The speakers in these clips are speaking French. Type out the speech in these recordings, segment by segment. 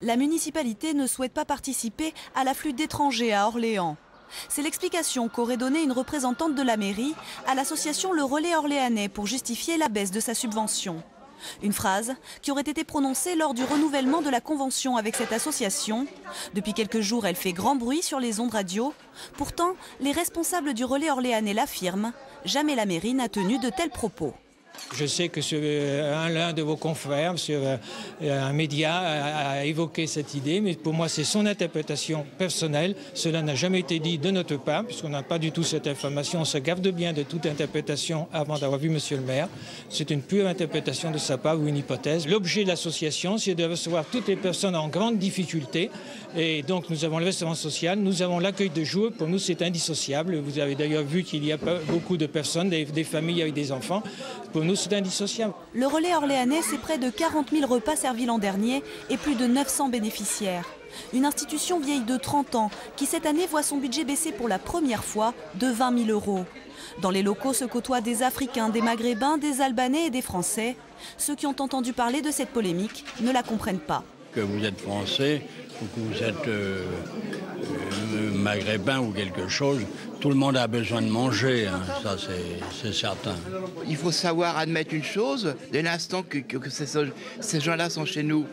La municipalité ne souhaite pas participer à l'afflux d'étrangers à Orléans. C'est l'explication qu'aurait donnée une représentante de la mairie à l'association Le Relais Orléanais pour justifier la baisse de sa subvention. Une phrase qui aurait été prononcée lors du renouvellement de la convention avec cette association. Depuis quelques jours, elle fait grand bruit sur les ondes radio. Pourtant, les responsables du Relais Orléanais l'affirment, jamais la mairie n'a tenu de tels propos. Je sais que l'un de vos confrères, sur un média, a évoqué cette idée, mais pour moi c'est son interprétation personnelle. Cela n'a jamais été dit de notre part, puisqu'on n'a pas du tout cette information. On se garde bien de toute interprétation avant d'avoir vu monsieur le maire. C'est une pure interprétation de sa part ou une hypothèse. L'objet de l'association, c'est de recevoir toutes les personnes en grande difficulté. Et donc nous avons le restaurant social, nous avons l'accueil de jour. Pour nous c'est indissociable. Vous avez d'ailleurs vu qu'il y a beaucoup de personnes, des familles avec des enfants. Pour nous, c'est indissociable. Le Relais Orléanais, c'est près de 40 000 repas servis l'an dernier et plus de 900 bénéficiaires. Une institution vieille de 30 ans qui, cette année, voit son budget baisser pour la première fois de 20 000 €. Dans les locaux se côtoient des Africains, des Maghrébins, des Albanais et des Français. Ceux qui ont entendu parler de cette polémique ne la comprennent pas. Que vous êtes français ou que vous êtes maghrébin ou quelque chose, tout le monde a besoin de manger, hein, ça c'est certain. Il faut savoir admettre une chose, dès l'instant que ces gens-là sont chez nous,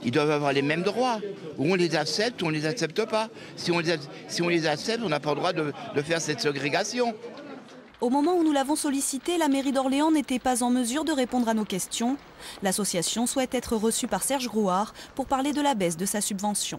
ils doivent avoir les mêmes droits. Ou on les accepte ou on ne les accepte pas. Si on les accepte, on n'a pas le droit de faire cette ségrégation. Au moment où nous l'avons sollicité, la mairie d'Orléans n'était pas en mesure de répondre à nos questions. L'association souhaite être reçue par Serge Grouard pour parler de la baisse de sa subvention.